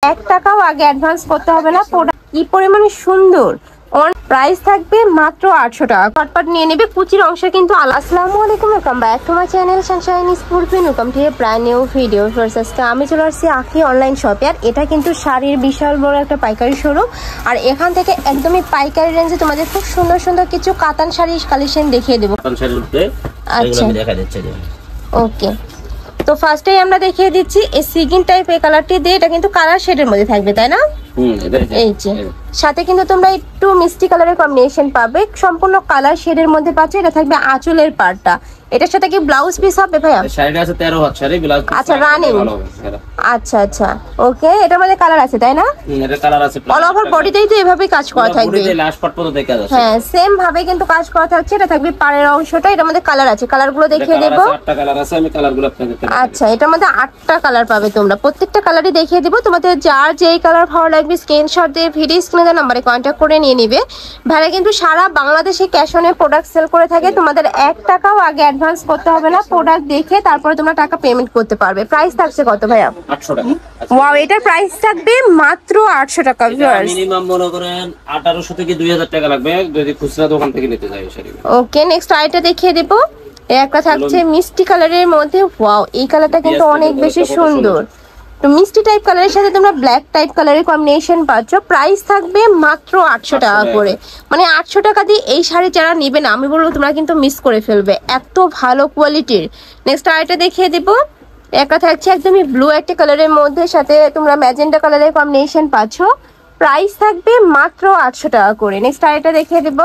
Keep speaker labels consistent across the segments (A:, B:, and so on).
A: 1 টাকাও আগে অ্যাডভান্স করতে হবে না। প্রোডাক্ট কি পরিমাণে সুন্দর, প্রাইস থাকবে মাত্র 800 টাকা। ফটফট নিয়ে নেবে, কুচির অংশ কিন্তু। আসসালামু আলাইকুম, welcome back to my channel Sunshine sports. Welcome to A brand new video. First আমি চলে আসছি আখি অনলাইন শপে। আর এটা কিন্তু শাড়ির বিশাল বড় একটা পাইকারি শোরুম। আর এখান থেকে একদমই পাইকারি রেঞ্জে তোমাদের খুব সুন্দর সুন্দর কিছু কাতান শাড়ির কালেকশন দেখিয়ে দেবো। আচ্ছা, ওকে। তো ফার্স্টেই আমরা দেখিয়ে দিচ্ছি এই সিগিন টাইপ এই কালারটি দিয়ে। এটা কিন্তু কালার শেডের মধ্যে থাকবে, তাই না? এই যে সাথে কিন্তু তোমরা একটু মিষ্টি কালারের কম্বিনেশন পাবে। সম্পূর্ণ কালার শেডের মধ্যে পাচ্ছ। এটা থাকবে আঁচলের পার্টটা। এটার সাথে কি ব্লাউজ পিস হবে ভাইয়া? শাড়িটা আছে 13 হাত শাড়ি, ব্লাউজ পিস আচ্ছা রানিং। আচ্ছা আচ্ছা, ওকে। এটার মধ্যে কালার আছে, তাই না? এটা কালার আছে। অল ওভার বডিতেই তো এভাবে কাজ করা থাকবে, বডিতে লাস্ট পার্ট পর্যন্ত দেখা যাচ্ছে। হ্যাঁ, সেম ভাবে কিন্তু কাজ করা থাকছে। এটা থাকবে পাড়ের অংশটা। এটার মধ্যে কালার আছে, কালারগুলো দেখিয়ে দেব। 8টা কালার আছে, আমি কালারগুলো আপনাদের দেখাবো। আচ্ছা, এটার মধ্যে 8টা কালার পাবে তোমরা। প্রত্যেকটা কালারই দেখিয়ে দেব। তোমাদের যার যেই কালার ভালো লাগবে স্ক্রিনশট দিয়ে ভিডিও স্ক্রিনে দেওয়া নম্বরে কন্টাক্ট করে নিয়ে নিবে। ভাইরা কিন্তু সারা বাংলাদেশে ক্যাশ অনে প্রোডাক্ট সেল করে থাকে। তোমাদের 1 টাকাও আগে অ্যাডভান্স করতে হবে না। প্রোডাক্ট দেখে তারপরে তোমরা টাকা পেমেন্ট করতে পারবে। প্রাইস থাকছে কত ভাইয়া? 800 টাকা। ওয়াও, এটার প্রাইস থাকবে মাত্র 800 টাকা। ভিউয়ার্স,
B: মিনিমাম মনে করেন 1800 থেকে 2000 টাকা লাগবে যদি খুচরা দোকান থেকে নিতে যাই শাড়ি।
A: ওকে, নেক্সট আইটা দেখিয়ে দেব। একটা থাকছে মিষ্টি কালারের মধ্যে। ওয়াও, এই কালারটা কিন্তু অনেক বেশি সুন্দর। তো মিষ্টি টাইপ কালারের সাথে তোমরা ব্ল্যাক টাইপ কালারের কম্বিনেশন পাচ্ছ। প্রাইস থাকবে মাত্র 800 টাকা করে। মানে 800 টাকা দিয়ে এই শাড়ি যারা নিবে না, আমি বলবো তোমরা কিন্তু মিস করে ফেলবে, এত ভালো কোয়ালিটির। নেক্সট আইটা দেখিয়ে দেব। একটা থাকছে একদমই ব্লু একটা কালারের মধ্যে, সাথে তোমরা ম্যাজেন্টা কালারের কম্বিনেশন পাচ্ছ। প্রাইস থাকবে মাত্র 800 টাকা করে। নেক্সট আইটা দেখিয়ে দেব।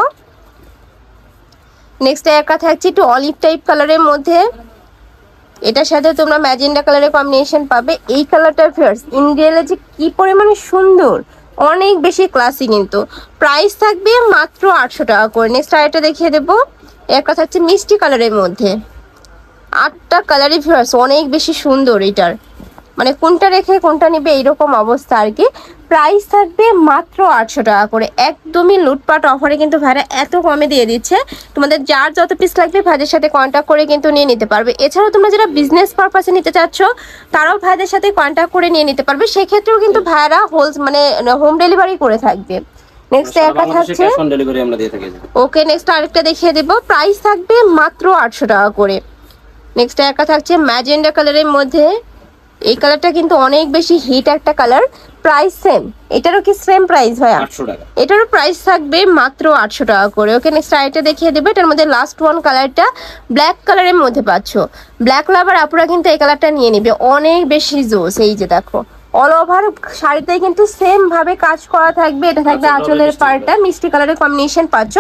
A: নেক্সট একটা থাকছে একটু অলিভ টাইপ কালারের মধ্যে। এটার সাথে তোমরা ম্যাজেন্টা কালারের কম্বিনেশন পাবে। এই কালারটা ফিয়ার্স ইন রিয়েলে যে কি পরিমাণে সুন্দর, অনেক বেশি ক্লাসি কিন্তু। প্রাইস থাকবে মাত্র 800 টাকা করে। নেক্সট আরেকটা দেখিয়ে দেবো। একটা থাকছে মিষ্টি কালারের মধ্যে। 8টা কালারই ফিয়ার্স অনেক বেশি সুন্দর। এটার মানে কোনটা রেখে কোনটা নিবে এইরকম অবস্থা আর কি। প্রাইস থাকবে মাত্র 800 টাকা করে। একদমই লুটপাট অফারে কিন্তু ভাইরা এত কমে দিয়ে দিচ্ছে। তোমাদের যার যত পিস লাগবে ভাইদের সাথে কন্ট্যাক্ট করে কিন্তু নিয়ে নিতে পারবে। এছাড়াও তোমরা যারা বিজনেস পারপাসে নিতে চাচ্ছ তারাও ভাইদের সাথে কন্ট্যাক্ট করে নিয়ে নিতে পারবে। সেক্ষেত্রেও কিন্তু ভাইরা হোম ডেলিভারি করে থাকবে। নেক্সট একটা থাকছে ক্যাশ অন ডেলিভারি আমরা দিয়ে থাকি। ওকে, নেক্সট আরেকটা দেখিয়ে দেব। প্রাইস থাকবে মাত্র 800 টাকা করে। নেক্সট একটা থাকছে ম্যাজেন্টা কালারের মধ্যে। এই কালারটা কিন্তু অনেক বেশি হিট একটা কালার। প্রাইস সেম, এটারও কি সেম প্রাইস ভাইয়া? 800 টাকা। এটারও প্রাইস থাকবে মাত্র 800 টাকা করে। ওকে, নেক্সট আইটা দেখিয়ে দেবে। এটার মধ্যে লাস্ট ওয়ান কালারটা ব্ল্যাক কালারের মধ্যে পাচ্ছ। ব্ল্যাক লাভার আপুরা কিন্তু এই কালারটা নিয়ে নেবে, অনেক বেশি জোস। এই যে দেখো, অল ওভার শাড়িতে কিন্তু সেম ভাবে কাজ করা থাকবে। এটা থাকবে আঁচলের পার্টটা, মিষ্টি কালারের কম্বিনেশন পাচ্ছ।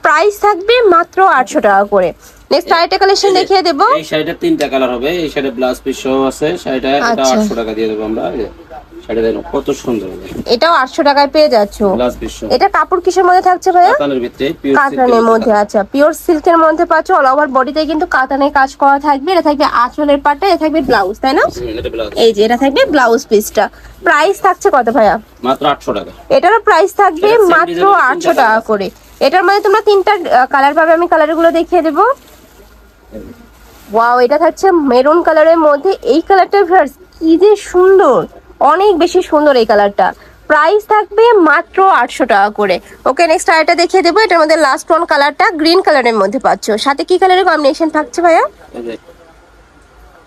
A: প্রাইস থাকবে মাত্র 800 টাকা করে। নেক্সট আইটা কালেকশন দেখিয়ে দেব।
B: এই শাড়িটা 3টা কালার হবে। এই শাড়িটা ব্লাউজ পিস সহ আছে। শাড়িটা এটা 800 টাকা দিয়ে দেব আমরা। শাড়িটা দেখো কত সুন্দর।
A: এটাও 800 টাকায় পেয়ে যাচ্ছ।
B: ব্লাউজ পিস সহ।
A: এটা কাপড় কিসের মধ্যে থাকছে ভাইয়া?
B: কাতানের ভিতরে, পিওর
A: কাতানের মধ্যে। আচ্ছা, পিওর সিল্কের মধ্যে পাচ্ছ। অল ওভার বডিতে কিন্তু কাতানের কাজ করা থাকবে। এটা থাকবে আঁচলের পাটটা, এটা থাকবে ব্লাউজ, তাই না? এই যে এটা থাকবে ব্লাউজ পিসটা। প্রাইস থাকছে কত ভাইয়া?
B: মাত্র 800 টাকা।
A: এটারও প্রাইস থাকবে মাত্র 800 টাকা করে। এটার মধ্যে তোমরা 3টা কালার পাবে। আমি কালারগুলো দেখিয়ে দেব। ওয়াও, এটা থাকছে মেরুন কালারের মধ্যে। এই কালারটা ভিউয়ার্স কি যে সুন্দর, অনেক বেশি সুন্দর এই কালারটা। প্রাইস থাকবে মাত্র 800 টাকা করে। ওকে, নেক্সট আরেকটা দেখিয়ে দেবো। এটার মধ্যে লাস্ট ওয়ান কালারটা গ্রিন কালারের মধ্যে পাচ্ছ। সাথে কি কালারের কম্বিনেশন থাকছে ভাইয়া?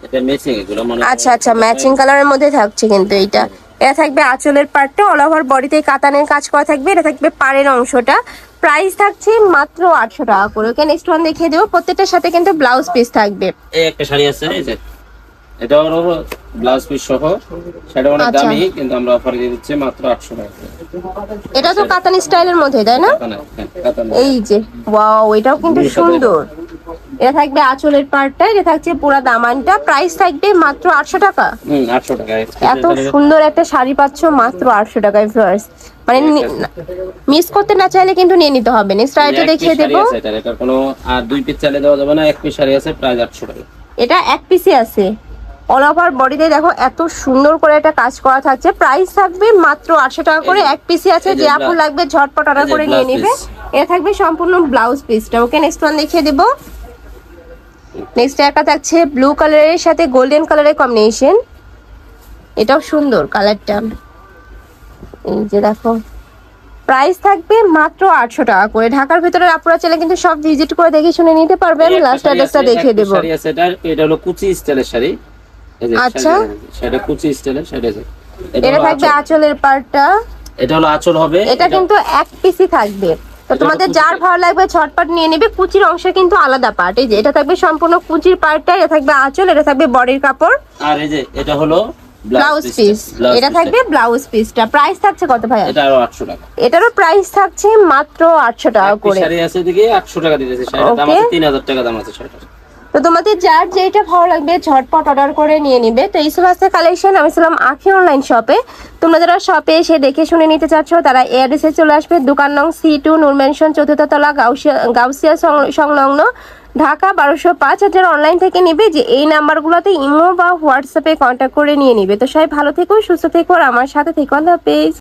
B: এটা ম্যাচিং এগুলো মানে।
A: আচ্ছা আচ্ছা, ম্যাচিং কালারের মধ্যে থাকছে কিন্তু এইটা। এটা থাকবে আঁচলের পার্টটা, অল ওভার বডিতে কাতানের কাজ করা থাকবে। এটা থাকবে পাড়ের অংশটা। প্রাইস থাকছে মাত্র 800 টাকা করে। ওকে, নেক্সট ওয়ান দেখিয়ে দেবো। প্রত্যেকটার সাথে কিন্তু ব্লাউজ পিস থাকবে।
B: এই একটা শাড়ি আছে, এই যে এটা হলো ব্লাউজ পিস সহ। শাড়িটা অনেক দামি কিন্তু আমরা অফার দিয়ে দিচ্ছি মাত্র 800 টাকা।
A: এটা তো কাতান স্টাইলের মধ্যে, তাই না?
B: কাতান।
A: এই যে ওয়াও, এটাও কিন্তু সুন্দর। এটা থাকবে আঁচলের পার্টটা, এটা থাকছে পুরো দামানটা। প্রাইস থাকবে মাত্র 800 টাকা।
B: 800 টাকা।
A: এত সুন্দর একটা শাড়ি পাচ্ছ মাত্র 800 টাকায় ভিউয়ার্স। মানে মিস করতে না চাইলে কিন্তু নিয়ে নিতে হবে। নেক্সট আইটা দেখিয়ে দেব।
B: এটা কোনো আর 2 পিস চাইলে দেওয়া যাবে না। 1 পিস শাড়ি আছে, প্রাইস 800 টাকা।
A: এটা 1 পিসই আছে। অল ওভার বডিতে দেখো এত সুন্দর করে একটা কাজ করা থাকছে। প্রাইস থাকবে মাত্র 800 টাকা করে। 1 পিসই আছে। যে আপু লাগবে ঝটপট অর্ডার করে নিয়ে নেবে। এটা থাকবে সম্পূর্ণ ব্লাউজ পিসটা। ওকে, নেক্সট ওয়ান দেখিয়ে দেব। নেক্সট একটা থাকছে ব্লু কালারের সাথে গোল্ডেন কালারের কম্বিনেশন। এটাও সুন্দর কালারটা। এই যে দেখো, প্রাইস থাকবে মাত্র 800 টাকা করে। ঢাকার ভিতরে আপনারা চাইলে কিন্তু সব ভিজিট করে দেখে শুনে নিতে পারবেন। লাস্ট অ্যাড্রেসটা দেখিয়ে দেব।
B: শাড়ি আছে, এটা হলো কুচি স্টাইলের শাড়ি। এই যে
A: আচ্ছা,
B: সেটা কুচি স্টাইলের শাড়ি আছে।
A: এটা থাকবে আঁচলের পার্টটা,
B: এটা হলো আঁচল হবে।
A: এটা কিন্তু এক পিসই থাকবে। তো তোমাদের যার ভালো লাগবে ঝটপট নিয়ে নেবে। কুচির অংশ কিন্তু আলাদা পার্ট। এই যে এটা থাকবে সম্পূর্ণ কুচির পার্টটা, এটা থাকবে আঁচল, এটা থাকবে বডির কাপড়,
B: আর এই যে এটা হলো
A: ব্লাউজ পিস। এটা থাকবে ব্লাউজ পিসটা। প্রাইস থাকছে কত ভাইয়া?
B: এটা আরো 800 টাকা।
A: এটারও প্রাইস থাকছে মাত্র 800 টাকা করে।
B: শাড়ি আছে এদিকে 800 টাকা দিতেছে, শাড়ির দাম আছে 3000 টাকা দাম আছে শাড়িটার।
A: তো তোমাদের যার যেটা ভালো লাগবে ঝটপট অর্ডার করে নিয়ে নিবে। তো এই সব আছে কালেকশন। আমি ছিলাম আখি অনলাইন শপে। তোমরা যারা শপে এসে দেখে শুনে নিতে চাচ্ছ তারা এই অ্যাড্রেসে চলে আসবে। দোকান নং C2, নূর ম্যানশন, 4th তলা, গাউসিয়া সংলগ্ন, ঢাকা 1205। আর যারা অনলাইন থেকে নিবে যে এই নাম্বারগুলোতে ইমো বা হোয়াটসঅ্যাপে কন্ট্যাক্ট করে নিয়ে নিবে। তো সবাই ভালো থেকো, সুস্থ থেকো, আর আমার সাথে থেকো। আল্লাহ হাফেজ।